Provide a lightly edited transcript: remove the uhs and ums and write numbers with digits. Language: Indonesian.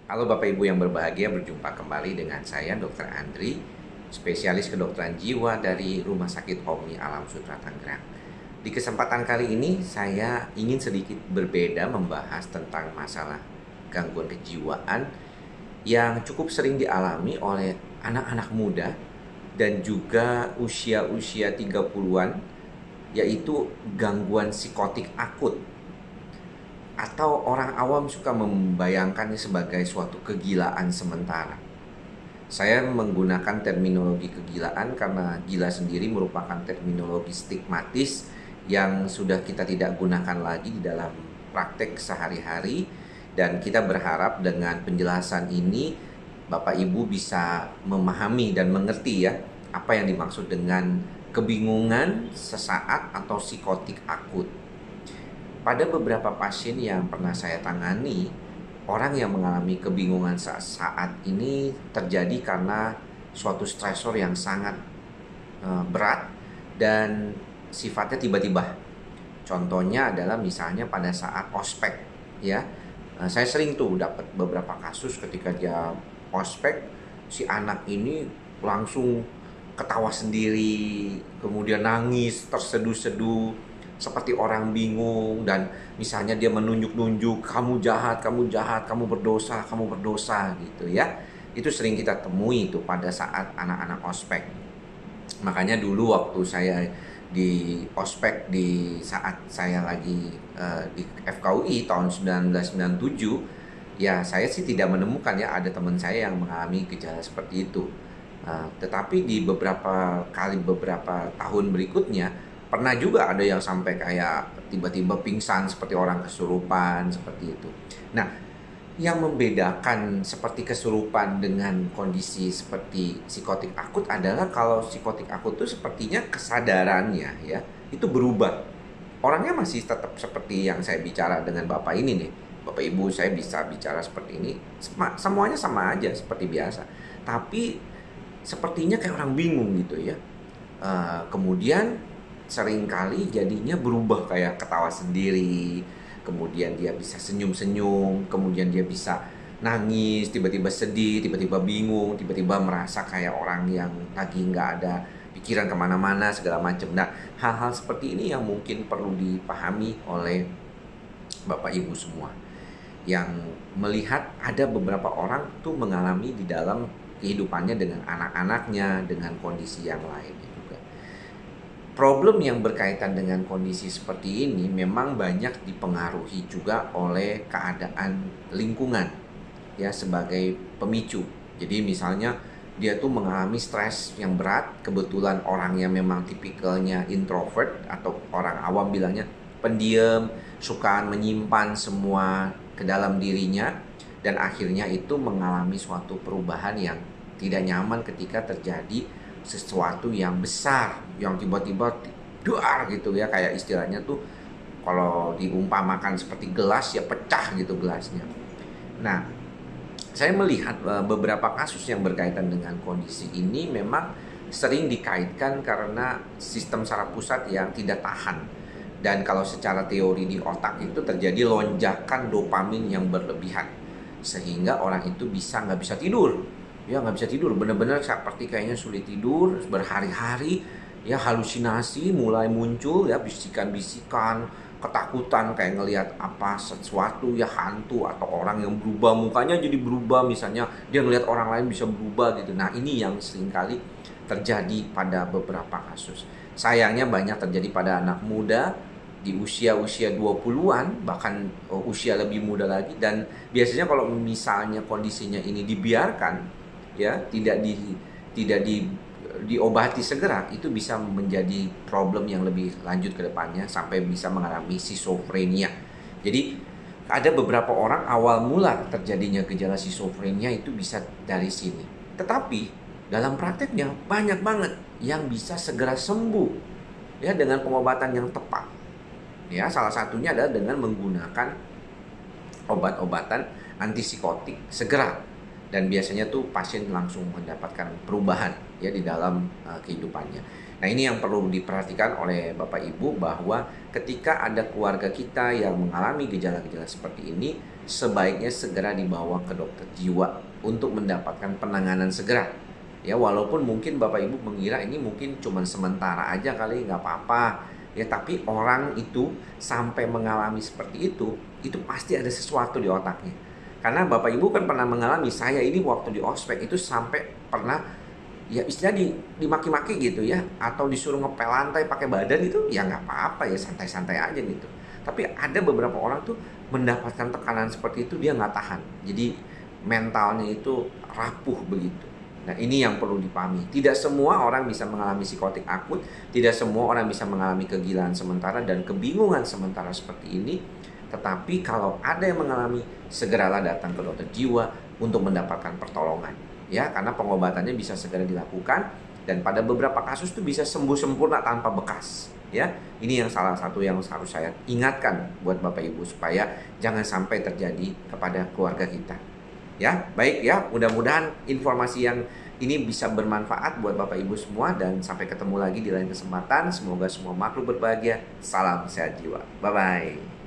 Halo Bapak Ibu yang berbahagia, berjumpa kembali dengan saya Dr. Andri, spesialis kedokteran jiwa dari Rumah Sakit Omni Alam Sutra Tangerang. Di kesempatan kali ini saya ingin sedikit berbeda membahas tentang masalah gangguan kejiwaan yang cukup sering dialami oleh anak-anak muda dan juga usia-usia 30-an, yaitu gangguan psikotik akut, atau orang awam suka membayangkannya sebagai suatu kegilaan sementara. Saya menggunakan terminologi kegilaan karena gila sendiri merupakan terminologi stigmatis yang sudah kita tidak gunakan lagi di dalam praktek sehari-hari, dan kita berharap dengan penjelasan ini Bapak Ibu bisa memahami dan mengerti ya apa yang dimaksud dengan kebingungan sesaat atau psikotik akut. Pada beberapa pasien yang pernah saya tangani, orang yang mengalami kebingungan saat ini terjadi karena suatu stresor yang sangat berat dan sifatnya tiba-tiba. Contohnya adalah misalnya pada saat ospek, ya. Saya sering tuh dapat beberapa kasus ketika dia ospek, si anak ini langsung ketawa sendiri, kemudian nangis, terseduh-seduh, seperti orang bingung, dan misalnya dia menunjuk-nunjuk, kamu jahat, kamu jahat, kamu berdosa gitu ya. Itu sering kita temui itu pada saat anak-anak ospek. Makanya dulu waktu saya di ospek di saat saya lagi di FKUI tahun 1997, ya saya sih tidak menemukan ya ada teman saya yang mengalami gejala seperti itu. Tetapi di beberapa tahun berikutnya pernah juga ada yang sampai kayak tiba-tiba pingsan seperti orang kesurupan seperti itu. Nah, yang membedakan seperti kesurupan dengan kondisi seperti psikotik akut adalah kalau psikotik akut itu sepertinya kesadarannya ya itu berubah. Orangnya masih tetap seperti yang saya bicara dengan Bapak ini nih. Bapak Ibu, saya bisa bicara seperti ini, semuanya sama aja seperti biasa. Tapi sepertinya kayak orang bingung gitu ya. Kemudian seringkali jadinya berubah kayak ketawa sendiri, kemudian dia bisa senyum-senyum, kemudian dia bisa nangis, tiba-tiba sedih, tiba-tiba bingung, tiba-tiba merasa kayak orang yang lagi nggak ada pikiran kemana-mana segala macam. Nah, hal-hal seperti ini yang mungkin perlu dipahami oleh Bapak Ibu semua, yang melihat ada beberapa orang tuh mengalami di dalam kehidupannya dengan anak-anaknya, dengan kondisi yang lain juga. Problem yang berkaitan dengan kondisi seperti ini memang banyak dipengaruhi juga oleh keadaan lingkungan ya sebagai pemicu. Jadi misalnya dia tuh mengalami stres yang berat, kebetulan orangnya memang tipikalnya introvert atau orang awam bilangnya pendiam, suka menyimpan semua ke dalam dirinya, dan akhirnya itu mengalami suatu perubahan yang tidak nyaman ketika terjadi sesuatu yang besar yang tiba-tiba duar gitu ya, kayak istilahnya tuh kalau diumpamakan seperti gelas ya pecah gitu gelasnya. Nah, saya melihat beberapa kasus yang berkaitan dengan kondisi ini memang sering dikaitkan karena sistem saraf pusat yang tidak tahan. Dan kalau secara teori di otak itu terjadi lonjakan dopamin yang berlebihan, sehingga orang itu nggak bisa tidur. Ya nggak bisa tidur, benar-benar seperti kayaknya sulit tidur berhari-hari. Ya halusinasi mulai muncul ya, bisikan-bisikan, ketakutan kayak ngelihat apa sesuatu ya, hantu atau orang yang berubah, mukanya jadi berubah, misalnya dia ngelihat orang lain bisa berubah gitu. Nah, ini yang seringkali terjadi pada beberapa kasus. Sayangnya banyak terjadi pada anak muda di usia-usia 20-an, bahkan usia lebih muda lagi, dan biasanya kalau misalnya kondisinya ini dibiarkan ya, tidak diobati segera, itu bisa menjadi problem yang lebih lanjut ke depannya sampai bisa mengalami schizophrenia. Jadi ada beberapa orang awal mula terjadinya gejala schizophrenia itu bisa dari sini. Tetapi dalam prakteknya banyak banget yang bisa segera sembuh ya dengan pengobatan yang tepat. Ya, salah satunya adalah dengan menggunakan obat-obatan antipsikotik segera, dan biasanya tuh pasien langsung mendapatkan perubahan ya di dalam kehidupannya. Nah, ini yang perlu diperhatikan oleh Bapak Ibu, bahwa ketika ada keluarga kita yang mengalami gejala-gejala seperti ini, sebaiknya segera dibawa ke dokter jiwa untuk mendapatkan penanganan segera. Ya, walaupun mungkin Bapak Ibu mengira ini mungkin cuma sementara aja kali, nggak apa-apa. Ya, tapi orang itu sampai mengalami seperti itu pasti ada sesuatu di otaknya. Karena Bapak Ibu kan pernah mengalami, saya ini waktu di ospek itu sampai pernah ya istilah dimaki-maki gitu ya, atau disuruh ngepel lantai pakai badan itu ya nggak apa-apa ya, santai-santai aja gitu. Tapi ada beberapa orang tuh mendapatkan tekanan seperti itu dia nggak tahan, jadi mentalnya itu rapuh begitu. Nah, ini yang perlu dipahami. Tidak semua orang bisa mengalami psikotik akut, tidak semua orang bisa mengalami kegilaan sementara dan kebingungan sementara seperti ini. Tetapi kalau ada yang mengalami, segeralah datang ke dokter jiwa untuk mendapatkan pertolongan. Ya, karena pengobatannya bisa segera dilakukan dan pada beberapa kasus itu bisa sembuh sempurna tanpa bekas. Ya, ini yang salah satu yang harus saya ingatkan buat Bapak Ibu supaya jangan sampai terjadi kepada keluarga kita. Ya, baik ya, mudah-mudahan informasi yang ini bisa bermanfaat buat Bapak Ibu semua dan sampai ketemu lagi di lain kesempatan. Semoga semua makhluk berbahagia. Salam sehat jiwa. Bye-bye.